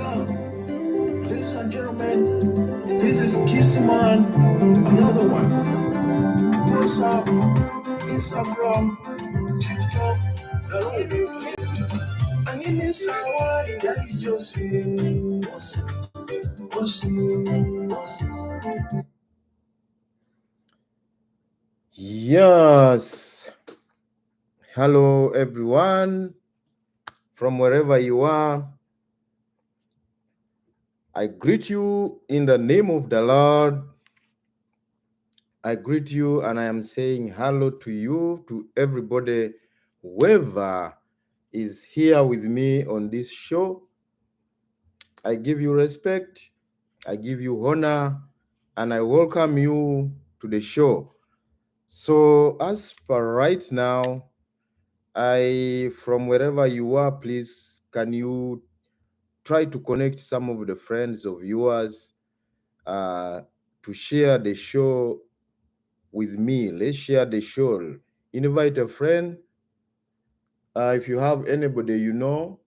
Ladies and gentlemen, this is Kissman, another one. WhatsApp, Instagram, TikTok, and in this hour, Yes. Hello, everyone. From wherever you are, I greet you in the name of the Lord. I greet you and I am saying hello to you, to everybody, whoever is here with me on this show. I give you respect, I give you honor, and I welcome you to the show. So, as per right now, from wherever you are, please, can you try to connect some of the friends of yours to share the show with me? Let's share the show. Invite a friend. If you have anybody you know,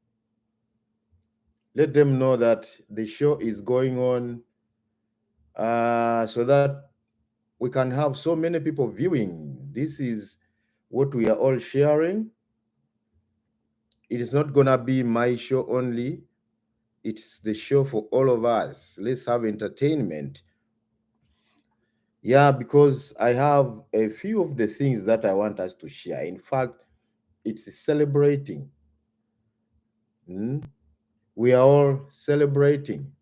let them know that the show is going on so that we can have so many people viewing. This is what we are all sharing. It is not going to be my show only. It's the show for all of us. Let's have entertainment. Yeah, because I have a few of the things that I want us to share. In fact, it's celebrating. We are all celebrating.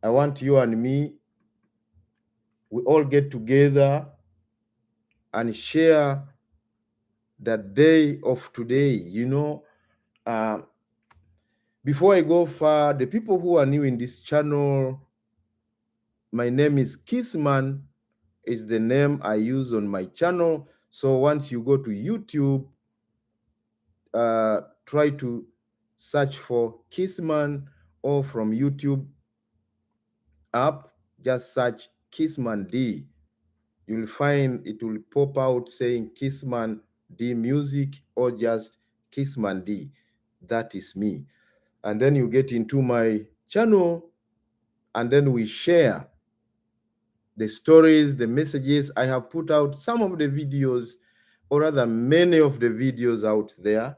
I want you and me, we all get together and share the day of today. Before I go far, the people who are new in this channel, my name is Kissman, is the name I use on my channel. So once you go to YouTube, try to search for Kissman, or from YouTube app, just search Kissman D. You'll find it will pop out saying Kissman D Music or just Kissman D. That is me. And then you get into my channel and then we share the stories, the messages. I have put out some of the videos, or rather many of the videos out there,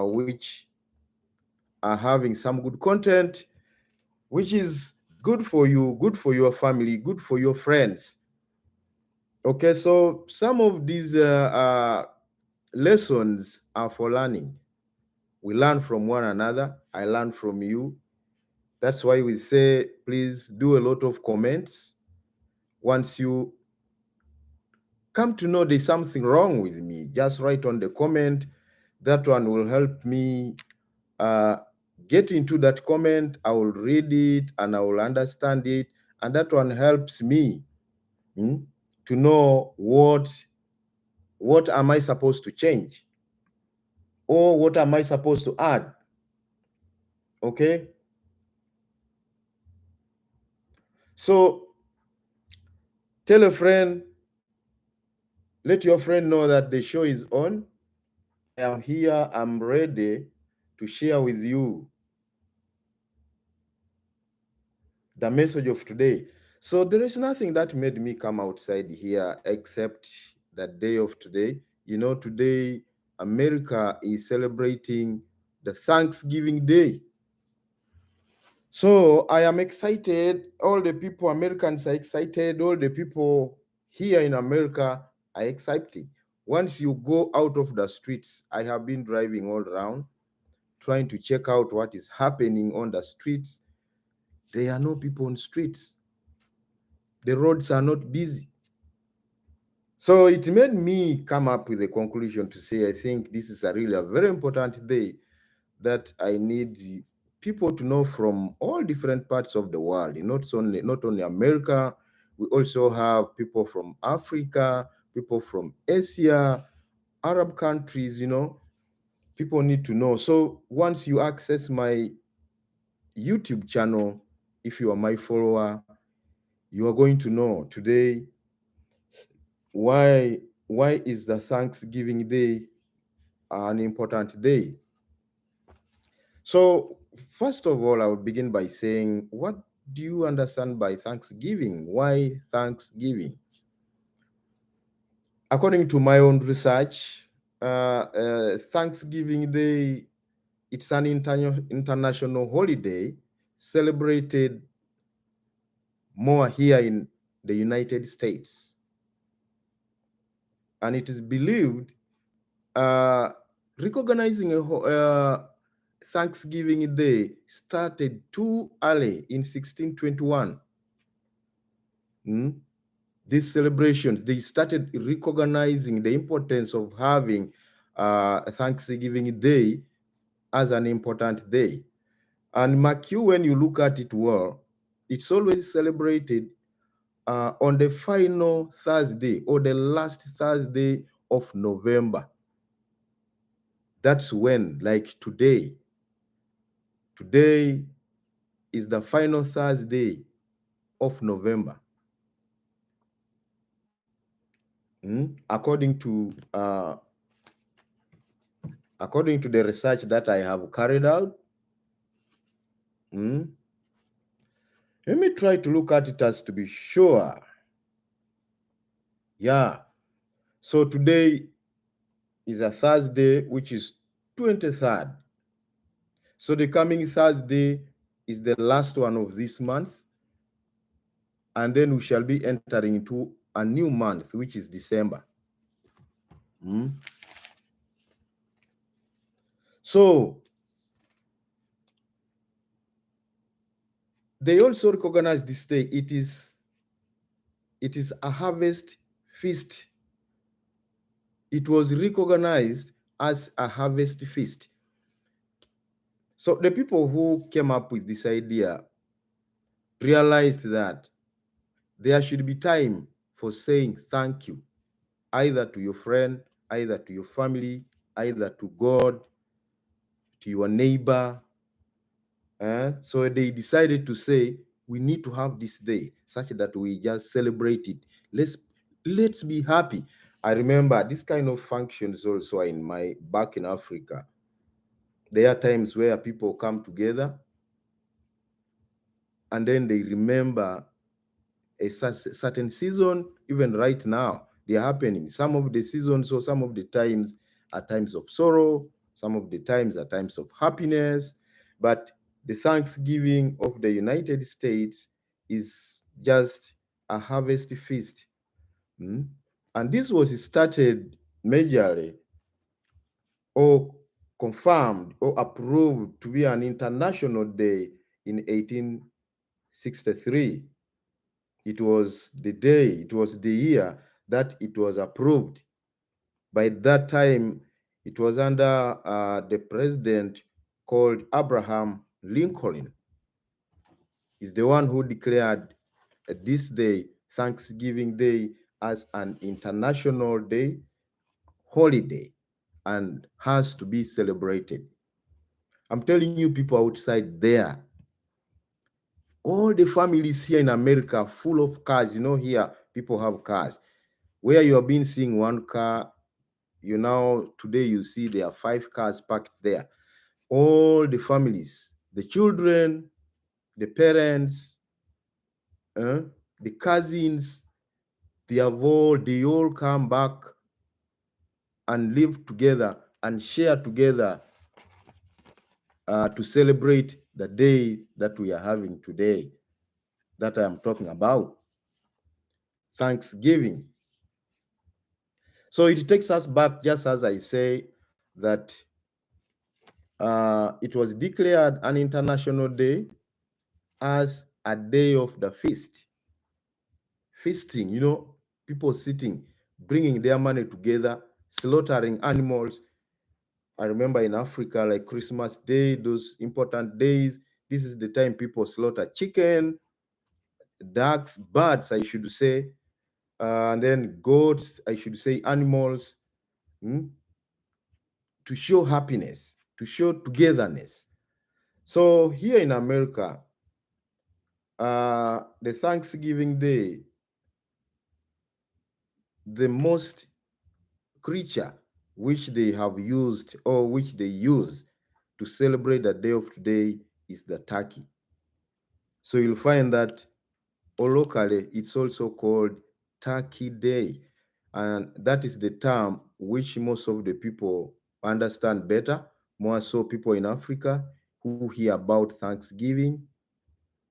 which are having some good content, which is good for you, good for your family, good for your friends. Okay, so some of these lessons are for learning. We learn from one another. I learn from you. That's why we say, please do a lot of comments. Once you come to know there's something wrong with me, just write on the comment. That one will help me get into that comment. I will read it and I will understand it. And that one helps me to know what am I supposed to change, or what am I supposed to add. Okay? So tell a friend, let your friend know that the show is on. I am here, I'm ready to share with you the message of today. So there is nothing that made me come outside here except the day of today. Today America is celebrating the Thanksgiving Day. So I am excited. All the people, Americans are excited. All the people here in America are excited. Once you go out of the streets, I have been driving all around, trying to check out what is happening on the streets. There are no people on streets. The roads are not busy. So it made me come up with a conclusion to say, I think this is a very important day that I need people to know from all different parts of the world. Not only America, we also have people from Africa, people from Asia, Arab countries. People need to know. So once you access my YouTube channel, if you are my follower, you are going to know today why is the Thanksgiving Day an important day. So First of all, I would begin by saying, what do you understand by Thanksgiving? Why Thanksgiving? According to my own research, Thanksgiving Day, it's an international holiday celebrated more here in the United States. And it is believed recognizing Thanksgiving Day started too early in 1621. These celebrations, they started recognizing the importance of having Thanksgiving Day as an important day. And McHugh, when you look at it well, it's always celebrated on the final Thursday or the last Thursday of November. That's when, like today is the final Thursday of November. According to the research that I have carried out, let me try to look at it as to be sure. Yeah. So today is a Thursday, which is 23rd. So the coming Thursday is the last one of this month. And then we shall be entering into a new month, which is December. So they also recognize this day. It is a harvest feast. It was recognized as a harvest feast. So the people who came up with this idea realized that there should be time for saying thank you, either to your friend, either to your family, either to God, to your neighbor. So they decided to say, we need to have this day such that we just celebrate it. Let's be happy. I remember this kind of functions also back in Africa. There are times where people come together and then they remember a certain season. Even right now, they're happening. Some of the seasons or some of the times are times of sorrow, some of the times are times of happiness. But the Thanksgiving of the United States is just a harvest feast. And this was started majorly or confirmed or approved to be an international day in 1863. It was the year that it was approved. By that time, it was under the president called Abraham Lincoln. He's the one who declared this day, Thanksgiving Day, as an international day, holiday, and has to be celebrated. I'm telling you, people outside there, all the families here in America full of cars. Here people have cars. Where you have been seeing one car, today you see there are 5 cars parked there. All the families, the children, the parents, the cousins, they all come back and live together and share together to celebrate the day that we are having today, that I am talking about, Thanksgiving. So it takes us back, just as I say, that it was declared an international day as a day of the feast. Feasting, people sitting, bringing their money together, slaughtering animals. I remember in Africa, like Christmas Day, those important days, this is the time people slaughter chicken, ducks, birds, I should say, and then goats, I should say, animals, to show happiness, to show togetherness. So here in America, the Thanksgiving Day, the most creature which they have used or which they use to celebrate the day of today is the turkey. So you'll find that or locally it's also called Turkey Day. And that is the term which most of the people understand better, more so people in Africa who hear about Thanksgiving,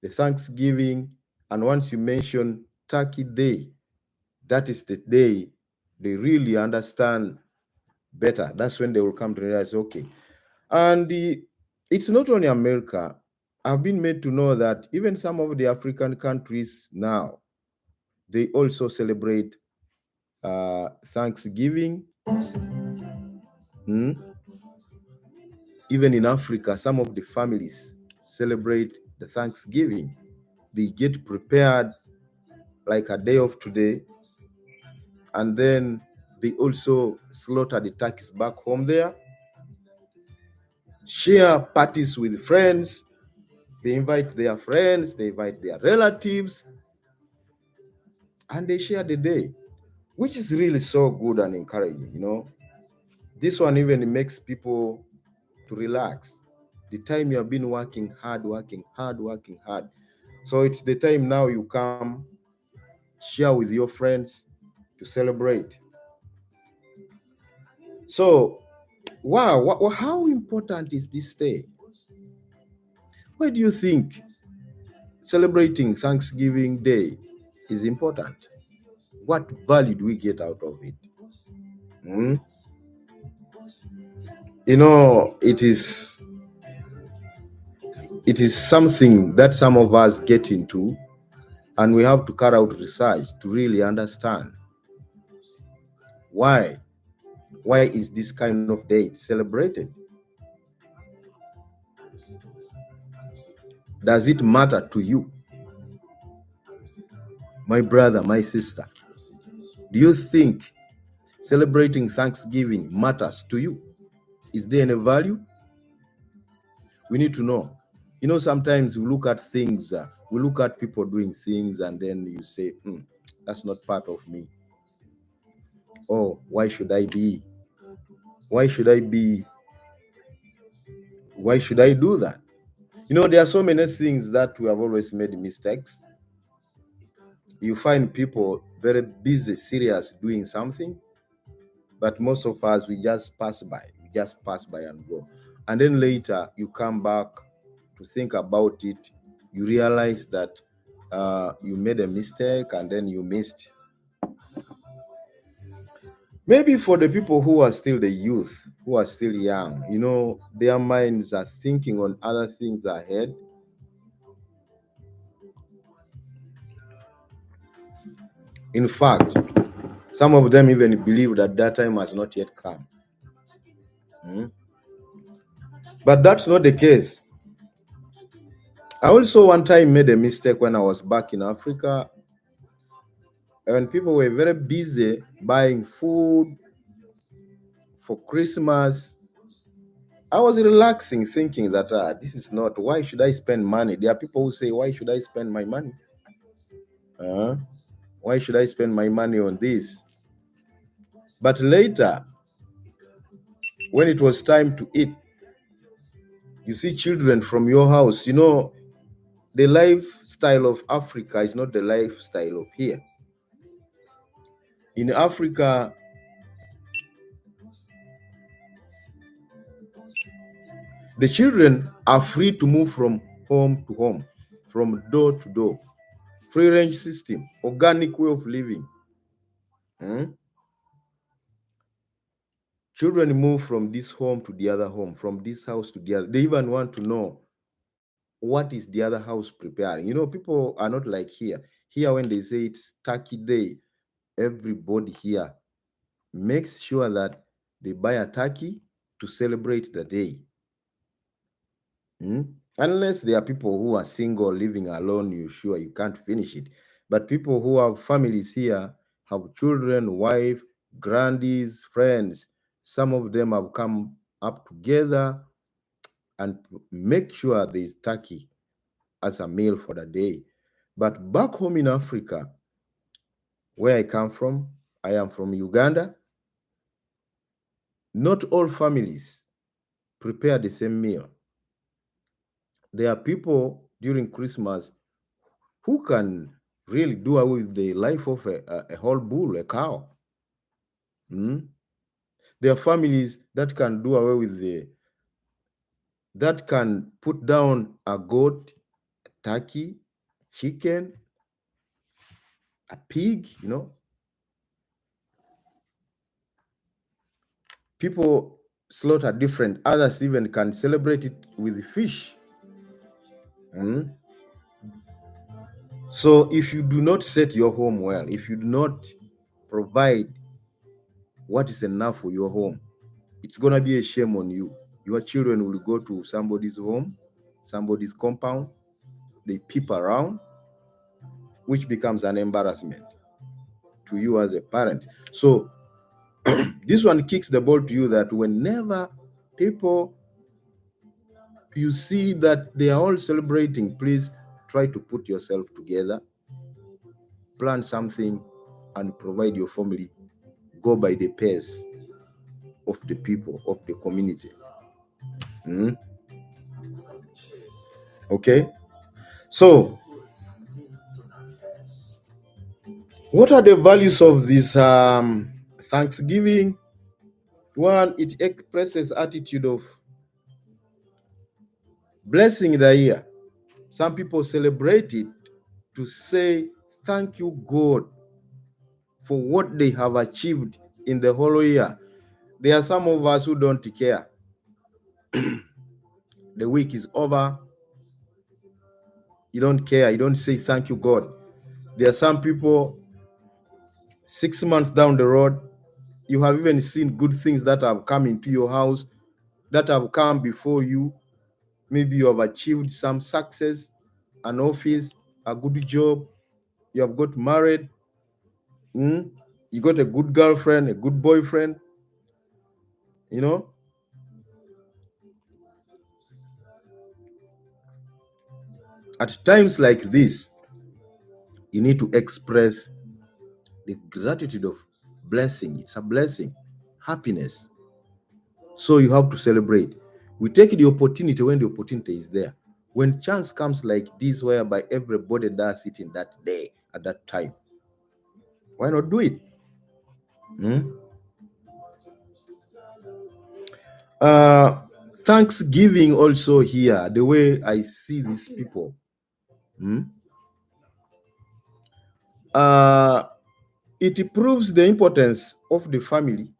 the Thanksgiving, and once you mention Turkey Day, that is the day they really understand better. That's when they will come to realize, okay. And it's not only America. I've been made to know that even some of the African countries now, they also celebrate Thanksgiving. Mm. Even in Africa, some of the families celebrate the Thanksgiving. They get prepared like a day of today, and then they also slaughter the turkeys back home there, share parties with friends. They invite their friends, they invite their relatives, and they share the day, which is really so good and encouraging. This one even makes people to relax. The time you have been working hard, working hard, working hard. So it's the time now you come share with your friends to celebrate. So, wow, how important is this day? Why do you think celebrating Thanksgiving Day is important? What value do we get out of it? Hmm? It is something that some of us get into, and we have to carry out research to really understand why is this kind of date celebrated. Does it matter to you, my brother, my sister? Do you think celebrating Thanksgiving matters to you? Is there any value? We need to know. Sometimes we look at things, we look at people doing things, and then you say, that's not part of me. Oh, why should I be? Why should I be? Why should I do that? There are so many things that we have always made mistakes. You find people very busy, serious, doing something, but most of us, we just pass by. We just pass by and go. And then later, you come back to think about it. You realize that you made a mistake and then you missed. Maybe for the people who are still the youth, who are still young, their minds are thinking on other things ahead. In fact, some of them even believe that time has not yet come. But that's not the case. I also one time made a mistake when I was back in Africa, and people were very busy buying food for Christmas. I was relaxing, thinking that this is not, why should I spend money? There are people who say, why should I spend my money? Why should I spend my money on this? But later, when it was time to eat, you see children from your house. The lifestyle of Africa is not the lifestyle of here. In Africa, the children are free to move from home to home, from door to door. Free range system, organic way of living. Children move from this home to the other home, from this house to the other. They even want to know what is the other house preparing. People are not like here. Here, when they say it's Turkey Day, everybody here makes sure that they buy a turkey to celebrate the day. Unless there are people who are single, living alone, you're sure you can't finish it. But people who have families here, have children, wife, grandees, friends, some of them have come up together and make sure there is turkey as a meal for the day. But back home in Africa, where I come from, I am from Uganda, not all families prepare the same meal. There are people during Christmas who can really do away with the life of a whole bull, a cow. Mm? There are families that can do away with that can put down a goat, a turkey, chicken, a pig, People slaughter different. Others even can celebrate it with fish. Mm? So if you do not set your home well, if you do not provide what is enough for your home, it's going to be a shame on you. Your children will go to somebody's home, somebody's compound, they peep around, which becomes an embarrassment to you as a parent. So this one kicks the ball to you that whenever people you see that they are all celebrating, please try to put yourself together, plan something, and provide your family. Go by the pace of the people, of the community. Mm? Okay? So, what are the values of this Thanksgiving? One, it expresses attitude of blessing the year. Some people celebrate it to say thank you, God, for what they have achieved in the whole year. There are some of us who don't care. The week is over. You don't care. You don't say thank you, God. There are some people 6 months down the road, you have even seen good things that have come into your house, that have come before you. Maybe you have achieved some success, an office, a good job, you have got married, you got a good girlfriend, a good boyfriend, At times like this, you need to express the gratitude of blessing. It's a blessing, happiness. So you have to celebrate. We take the opportunity when the opportunity is there. When chance comes like this, whereby everybody does it in that day, at that time, why not do it? Thanksgiving also here, the way I see these people. It proves the importance of the family.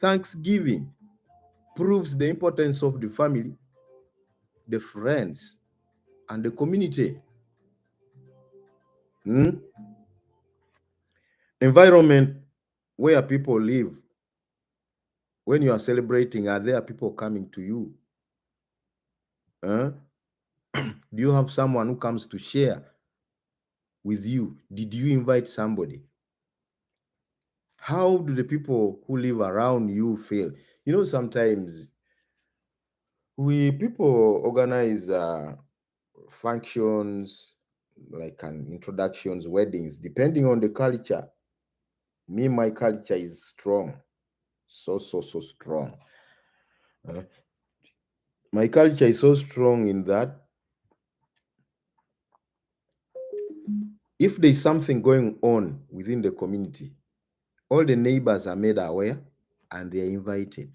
Thanksgiving proves the importance of the family, the friends, and the community. Environment where people live. When you are celebrating, are there people coming to you? Do you have someone who comes to share with you? Did you invite somebody? How do the people who live around you feel? Sometimes people organize functions like introductions, weddings, depending on the culture. My culture is strong, so strong. My culture is so strong in that if there's something going on within the community, all the neighbors are made aware and they are invited.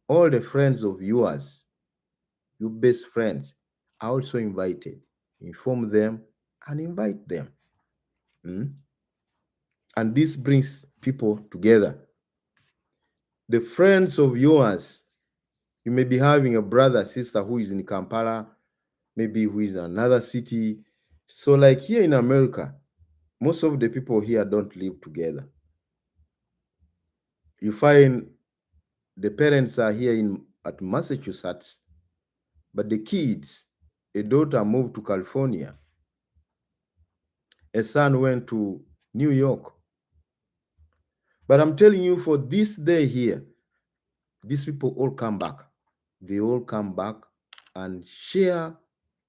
All the friends of yours, your best friends, are also invited. Inform them and invite them. And this brings people together. The friends of yours, you may be having a brother, sister who is in Kampala, maybe who is in another city. So like here in America, most of the people here don't live together. You find the parents are here at Massachusetts, but the kids, a daughter moved to California, a son went to New York. But I'm telling you, for this day here, these people all come back. They all come back and share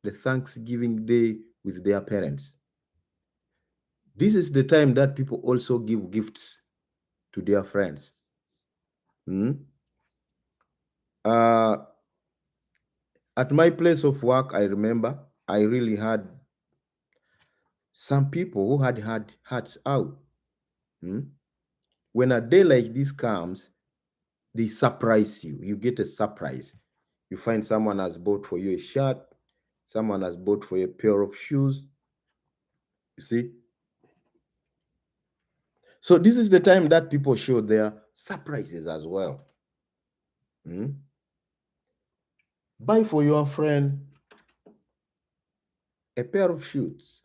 the Thanksgiving Day with their parents. This is the time that people also give gifts to their friends. At my place of work, I remember I really had some people who had hearts out. Hmm? When a day like this comes, they surprise you. You get a surprise. You find someone has bought for you a shirt, someone has bought for you a pair of shoes. You see? So this is the time that people show their surprises as well. Hmm? Buy for your friend a pair of shoes,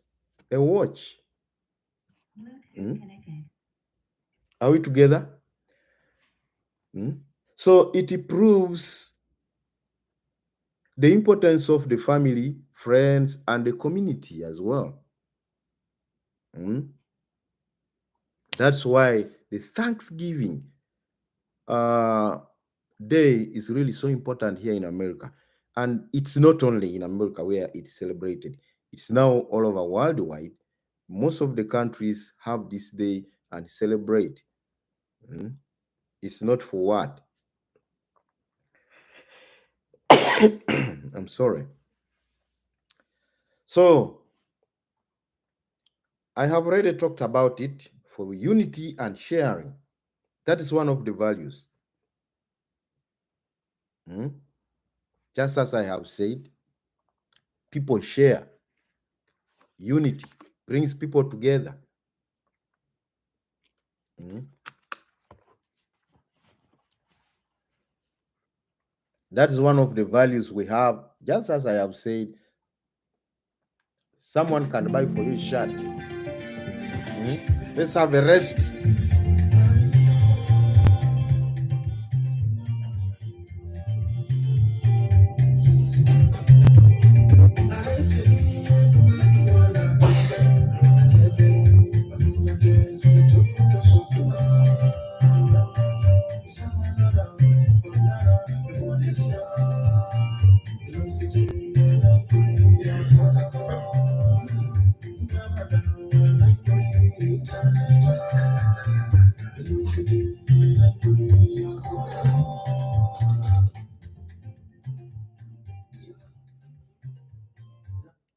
a watch. Hmm? Are we together? Hmm? So it proves the importance of the family, friends, and the community as well. Hmm? That's why the Thanksgiving day is really so important here in America. And it's not only in America where it's celebrated, it's now all over worldwide. Most of the countries have this day and celebrate. Mm. It's not for what? I'm sorry. So I have already talked about it for unity and sharing. That is one of the values. Mm. Just as I have said, people share. Unity brings people together. Mm. That is one of the values we have. Just as I have said, someone can buy for you a shirt. Let's have a rest.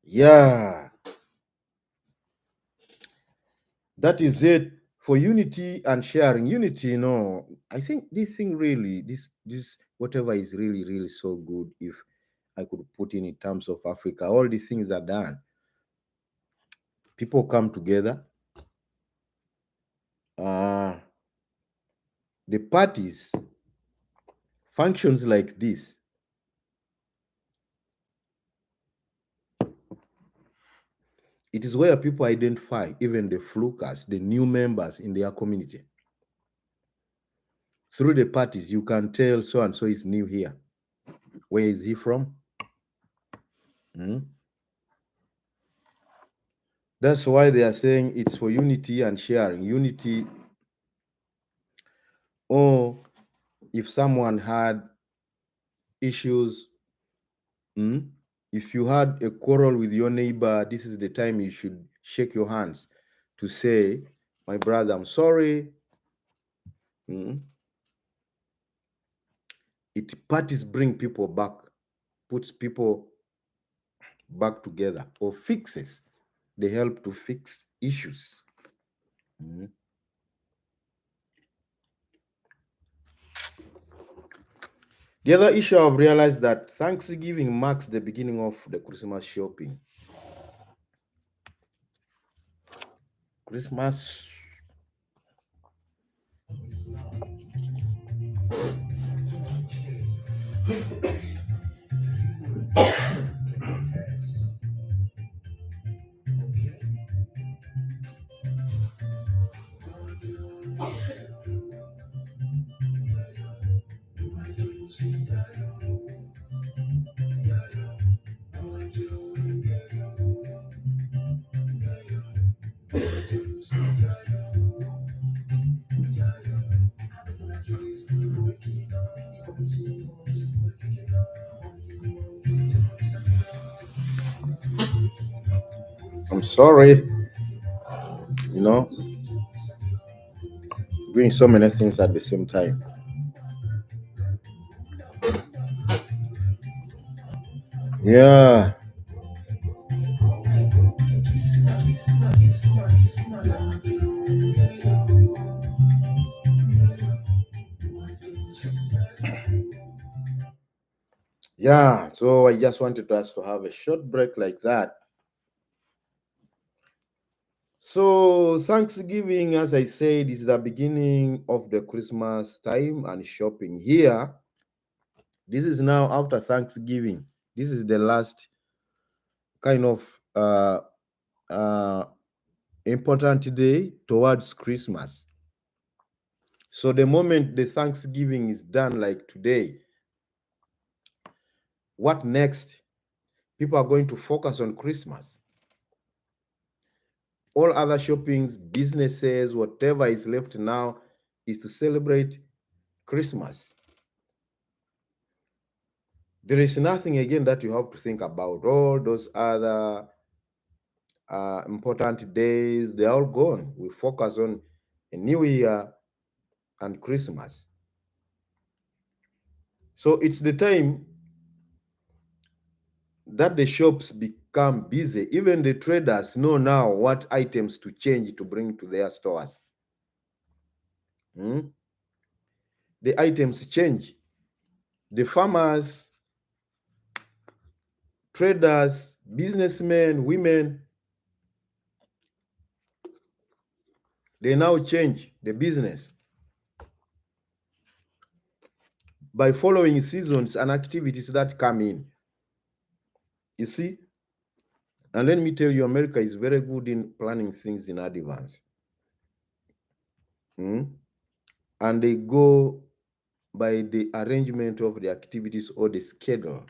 Yeah, that is it for unity and sharing. Unity, I think this thing really, this whatever is really, really so good. If I could put in terms of Africa, all these things are done. People come together. Uh, the parties, functions like this, it is where people identify even the flukers, the new members in their community. Through the parties, you can tell so and so is new here. Where is he from? Hmm? That's why they are saying it's for unity and sharing. Unity, or if someone had issues, hmm, if you had a quarrel with your neighbor, this is the time you should shake your hands to say, my brother, I'm sorry. Hmm? It parties bring people back, puts people back together, or fixes. They help to fix issues. Mhm. The other issue I've realized that Thanksgiving marks the beginning of the Christmas shopping. Christmas. I'm sorry, you know, doing so many things at the same time. Yeah. Yeah, so I just wanted us to have a short break like that. So, Thanksgiving, as I said, is the beginning of the Christmas time and shopping. Here, this is now after Thanksgiving. This is the last kind of uh, important day towards Christmas. So, the moment the Thanksgiving is done, like today, what next? People are going to focus on Christmas. All other shoppings, businesses, whatever is left now is to celebrate Christmas. There is nothing again that you have to think about. All those other important days, they're all gone. We focus on a new year and Christmas. So it's the time that the shops become busy. Even the traders know now what items to change to bring to their stores. Hmm? The items change. The farmers, traders, businessmen, women, they now change the business by following seasons and activities that come in. You see, and let me tell you, America is very good in planning things in advance. And they go by the arrangement of the activities or the schedule.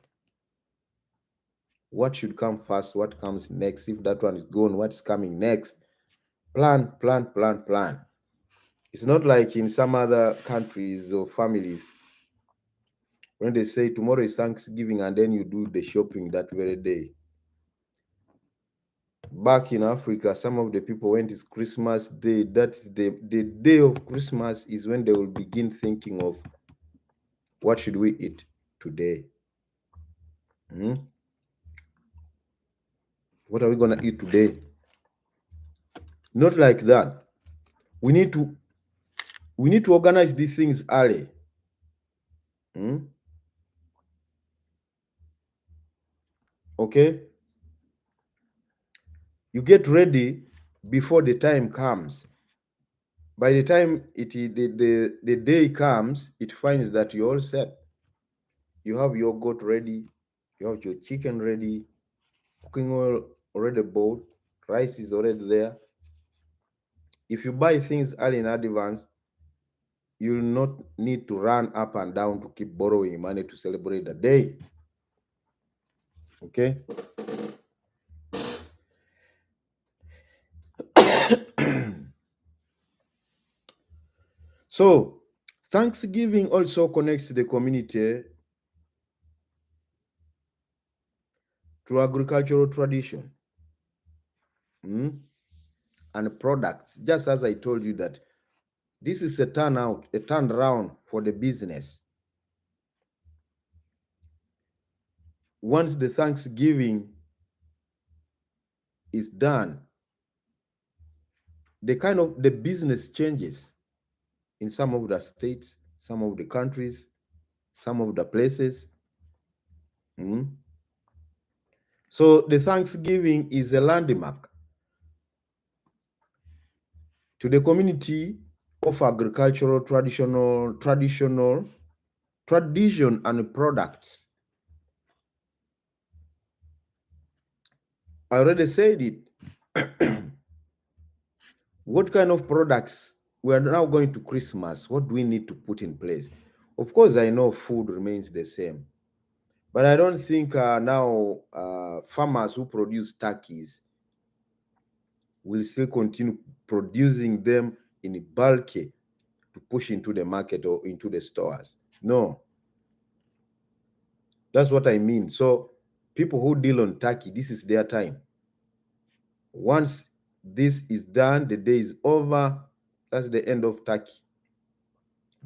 What should come first? What comes next? If that one is gone, what's coming next? Plan, plan, plan, plan. It's not like in some other countries or families when they say tomorrow is Thanksgiving and then you do the shopping that very day. Back in Africa, some of the people, when it's Christmas Day, that's the day of Christmas is when they will begin thinking of what should we eat today? What are we gonna eat today? Not like that. We need to organize these things early. Okay? You get ready before the time comes. By the time the day comes, it finds that you're all set. You have your goat ready, you have your chicken ready, cooking oil already bought, rice is already there. If you buy things early in advance, you'll not need to run up and down to keep borrowing money to celebrate the day. Okay? So, Thanksgiving also connects the community to agricultural tradition and products. Just as I told you that this is a turnaround for the business. Once the Thanksgiving is done, the business changes in some of the states, some of the countries, some of the places. So the Thanksgiving is a landmark to the community of agricultural tradition and products. I already said it. What kind of products? We are now going to Christmas. What do we need to put in place? Of course, I know food remains the same, but I don't think now farmers who produce turkeys will still continue producing them in bulk to push into the market or into the stores. No, that's what I mean. So people who deal on turkey, this is their time. Once this is done, the day is over. That's the end of turkey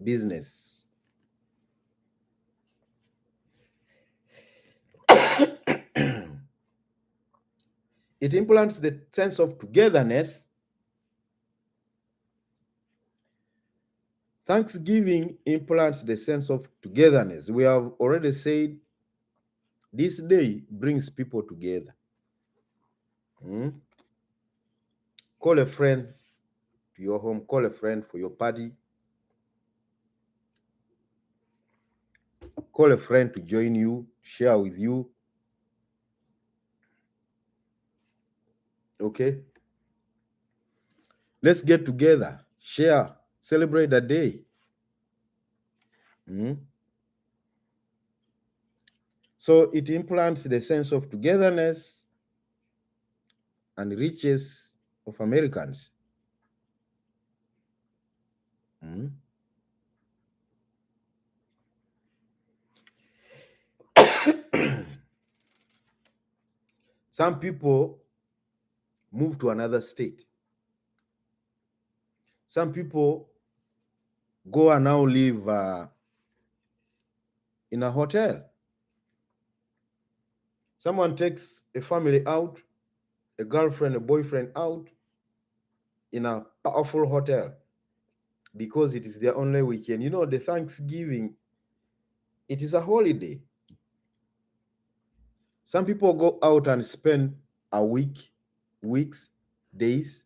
business. It implants the sense of togetherness. Thanksgiving implants the sense of togetherness. We have already said this day brings people together. Call a friend to your home, call a friend for your party, call a friend to join you, share with you. Okay? Let's get together, share, celebrate the day. So it implants the sense of togetherness and riches of Americans. Some people move to another state. Some people go and now live in a hotel. Someone takes a family out, a girlfriend, a boyfriend out in a powerful hotel because it is their only weekend. You know, the Thanksgiving, it is a holiday. Some people go out and spend a week, weeks, days,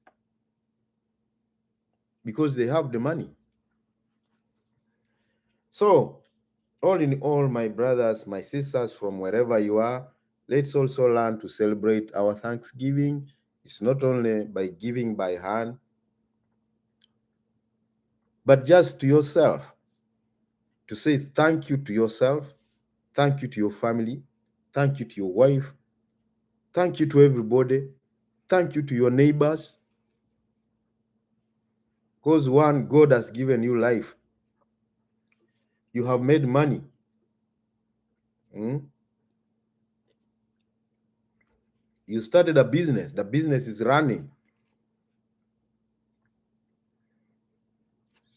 because they have the money. So, all in all, my brothers, my sisters, from wherever you are, let's also learn to celebrate our Thanksgiving. It's not only by giving by hand, but just to yourself, to say thank you to yourself, thank you to your family, thank you to your wife, thank you to everybody, thank you to your neighbors. Because one, God has given you life. You have made money. You started a business. The business is running.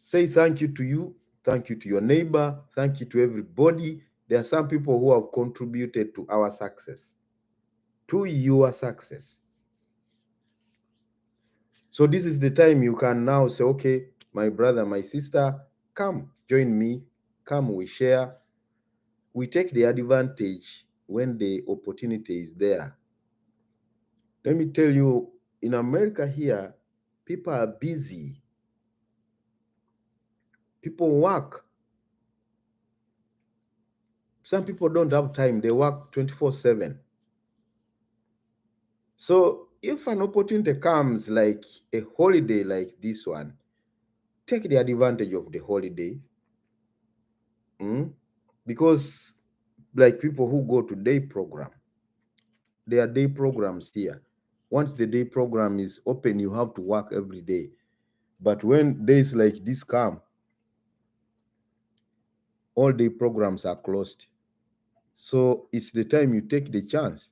Say thank you to you. Thank you to your neighbor. Thank you to everybody. There are some people who have contributed to our success, to your success. So this is the time you can now say, okay, my brother, my sister, come, join me. Come, we share. We take the advantage when the opportunity is there. Let me tell you, in America here, people are busy. People work. Some people don't have time. They work 24/7. So if an opportunity comes like a holiday like this one, take the advantage of the holiday. Because like people who go to day program, there are day programs here. Once the day program is open, you have to work every day. But when days like this come, all day programs are closed. So it's the time you take the chance.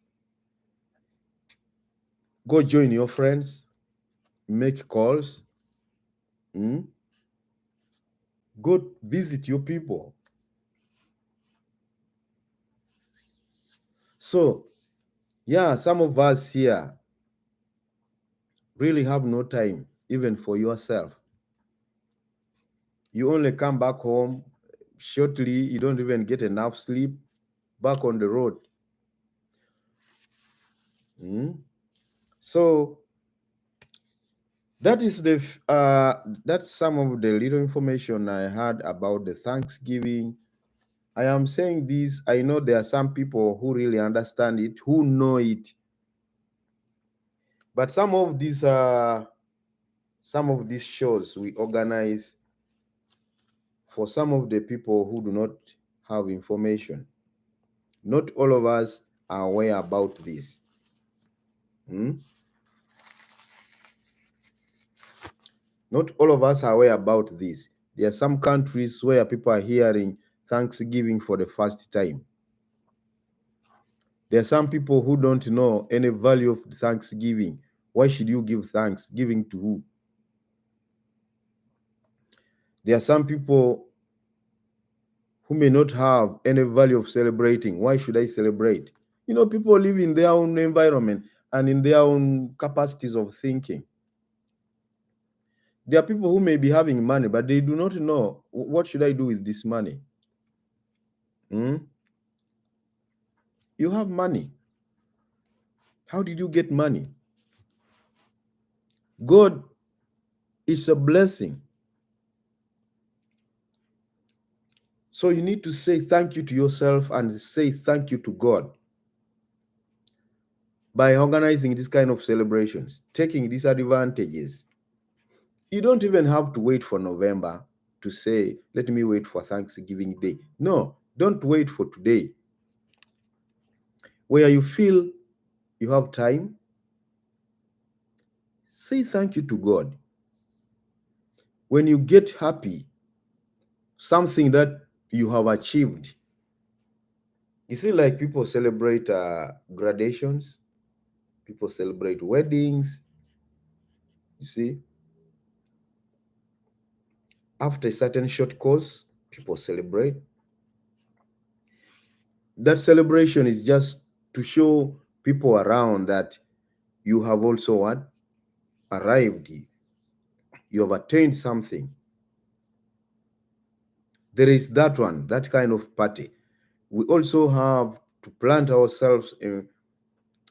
Go join your friends, make calls, go visit your people. So, yeah, some of us here really have no time even for yourself. You only come back home shortly, you don't even get enough sleep, back on the road. So that is that's some of the little information I had about the Thanksgiving. I am saying this, I know there are some people who really understand it, who know it. But some of these shows we organize for some of the people who do not have information. Not all of us are aware about this. Not all of us are aware about this. There are some countries where people are hearing Thanksgiving for the first time. There are some people who don't know any value of Thanksgiving. Why should you give Thanksgiving to who? There are some people who may not have any value of celebrating. Why should I celebrate? You know, people live in their own environment. and in their own capacities of thinking. There are people who may be having money, but they do not know, what should I do with this money? You have money. How did you get money? God is a blessing. So you need to say thank you to yourself and say thank you to God by organizing this kind of celebrations, taking these advantages. You don't even have to wait for November to say, let me wait for Thanksgiving Day. No, don't wait for today. Where you feel you have time, say thank you to God. When you get happy, something that you have achieved, you see, like people celebrate gradations, people celebrate weddings, you see. After a certain short course, people celebrate. That celebration is just to show people around that you have also what? Arrived. You have attained something. There is that one, that kind of party. We also have to plant ourselves in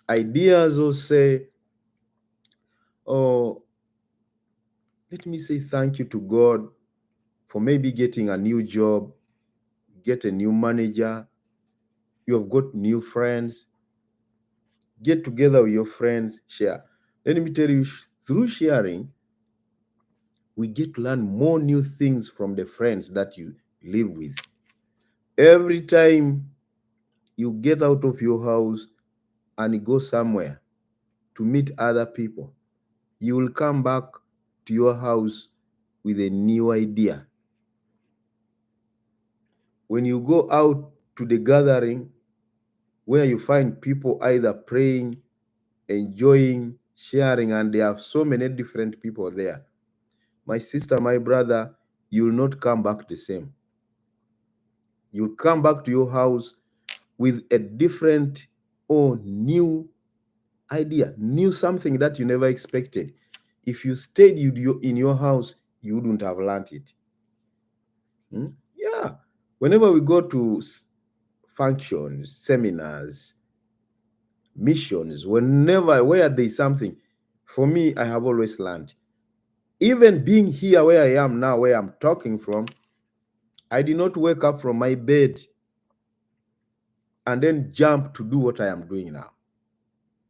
ideas or say, oh, let me say thank you to God for maybe getting a new job, get a new manager, you have got new friends, get together with your friends, share. Let me tell you, through sharing, we get to learn more new things from the friends that you live with. Every time you get out of your house and go somewhere to meet other people, you will come back to your house with a new idea. When you go out to the gathering where you find people either praying, enjoying, sharing, and there are so many different people there, my sister, my brother, you will not come back the same. You'll come back to your house with a different or new idea, new something that you never expected. If you stayed in your house, you wouldn't have learned it. Yeah. Whenever we go to functions, seminars, missions, where there's something, for me, I have always learned. Even being here where I am now, where I'm talking from, I did not wake up from my bed and then jump to do what I am doing now.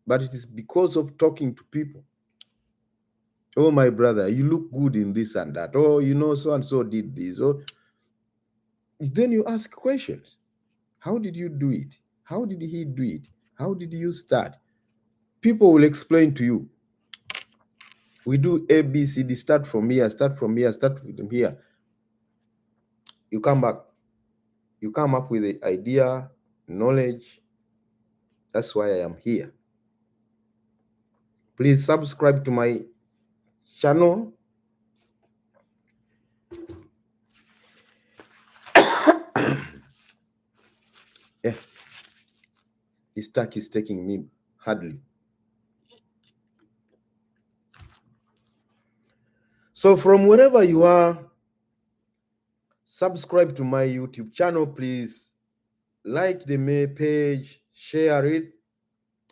But it is because of talking to people. Oh, my brother, you look good in this and that. Oh, so and so did this. Oh, then you ask questions. How did you do it? How did he do it? How did you start? People will explain to you. We do A, B, C, D, start from here, start from here, start from here. You come back. You come up with the idea, knowledge. That's why I am here. Please subscribe to my channel. Yeah. This talk is taking me hardly. So from wherever you are, subscribe to my YouTube channel, please. Like the page, share it,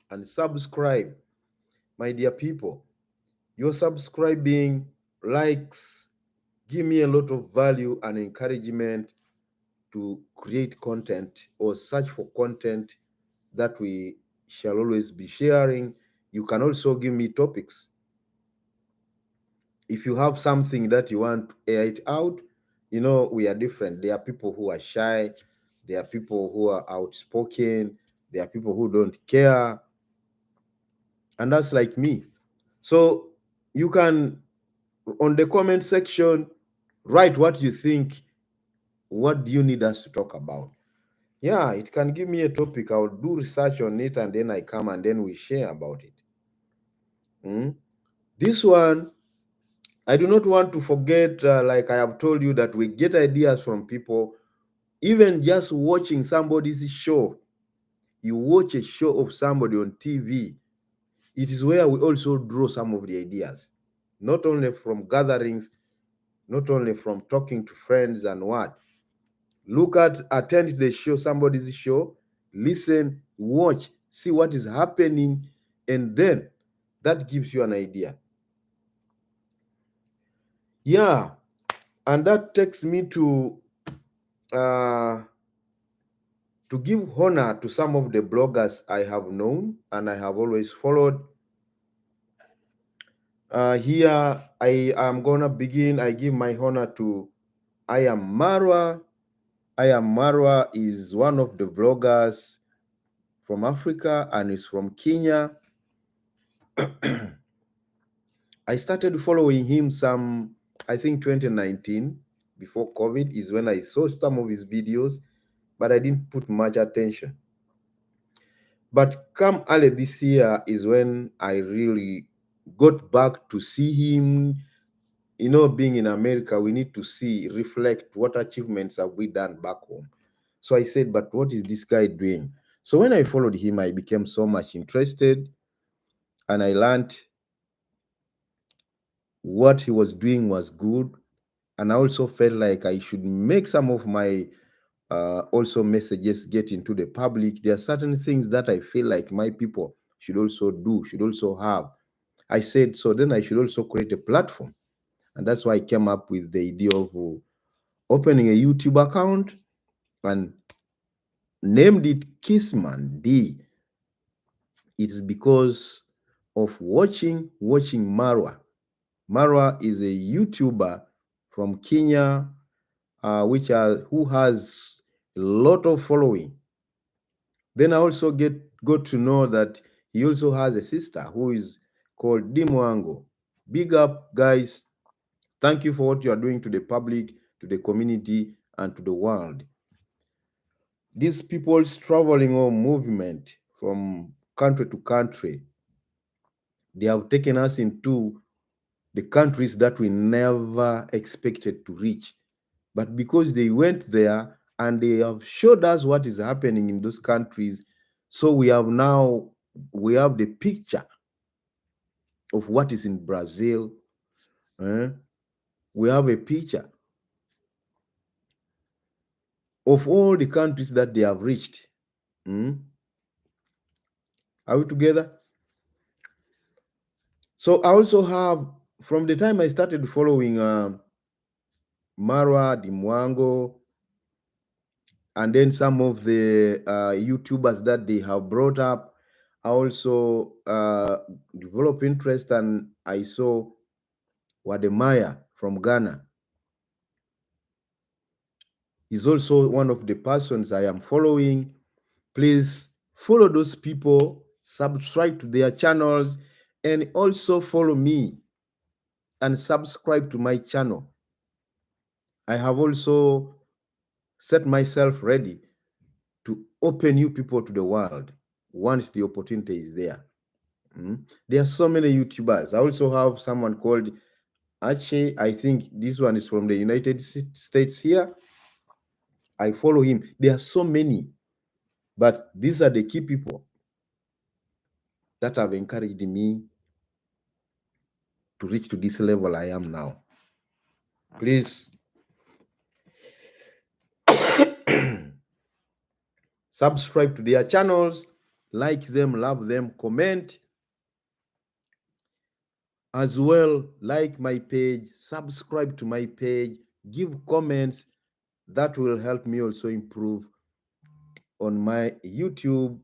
and subscribe. My dear people, your subscribing, likes, give me a lot of value and encouragement to create content or search for content that we shall always be sharing. You can also give me topics. If you have something that you want to air it out, we are different. There are people who are shy. There are people who are outspoken. There are people who don't care. And that's like me. So you can, on the comment section, write what you think. What do you need us to talk about? Yeah, it can give me a topic. I'll do research on it and then I come and then we share about it. This one, I do not want to forget, like I have told you, that we get ideas from people. Even just watching somebody's show, you watch a show of somebody on TV, It is where we also draw some of the ideas, not only from gatherings, not only from talking to friends and what. Attend the show, somebody's show, listen, watch, see what is happening, and then that gives you an idea. Yeah, and that takes me to give honor to some of the bloggers I have known and I have always followed. Here, I am gonna begin. I give my honor to I Am Marwa. I Am Marwa is one of the bloggers from Africa and is from Kenya. I started following him I think 2019, before COVID is when I saw some of his videos, but I didn't put much attention. But come early this year is when I really got back to see him. You know, being in America, we need to reflect what achievements have we done back home. So I said, but what is this guy doing? So when I followed him, I became so much interested and I learned what he was doing was good. And I also felt like I should make some of my also messages get into the public. There are certain things that I feel like my people should also do, should also have. I said, so then I should also create a platform. And that's why I came up with the idea of opening a YouTube account and named it Kissman D. It is because of watching Marwa. Marwa is a YouTuber from Kenya, who has a lot of following. Then I also got to know that he also has a sister who is called Dimwango. Big up, guys. Thank you for what you are doing to the public, to the community, and to the world. These people's traveling on movement from country to country, they have taken us into the countries that we never expected to reach. But because they went there and they have showed us what is happening in those countries, so we have the picture of what is in Brazil. We have a picture of all the countries that they have reached. Are we together? So I also have, from the time I started following Marwa, Dimwango, and then some of the YouTubers that they have brought up, I also developed interest, and I saw Wademaya from Ghana. He's also one of the persons I am following. Please follow those people, subscribe to their channels, and also follow me and subscribe to my channel. I have also set myself ready to open you people to the world once the opportunity is there. There are so many YouTubers. I also have someone called Ache. I think this one is from the United States here. I follow him. There are so many, but these are the key people that have encouraged me to reach to this level I am now. Please subscribe to their channels, like them, love them, comment. As well, like my page, subscribe to my page, give comments. That will help me also improve on my YouTube,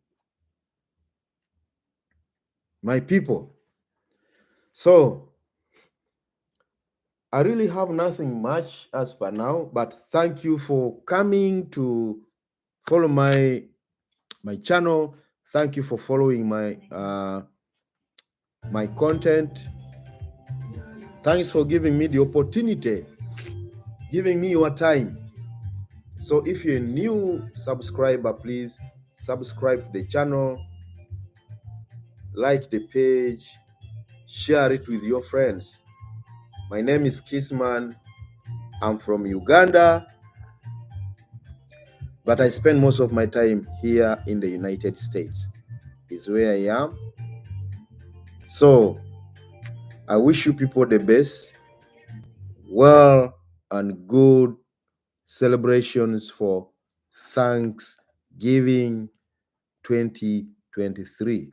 my people. So I really have nothing much as for now, but thank you for coming to follow my channel. Thank you for following my my content. Thanks for giving me the opportunity, giving me your time. So if you're a new subscriber, please subscribe to the channel, like the page, share it with your friends. My name is Kissman. I'm from Uganda, but I spend most of my time here in the United States. Is where I am. So I wish you people the best, well and good celebrations for Thanksgiving 2023.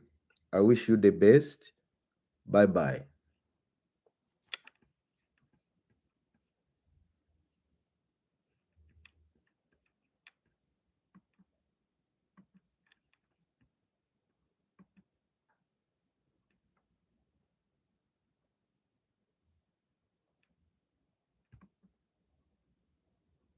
I wish you the best. Bye bye.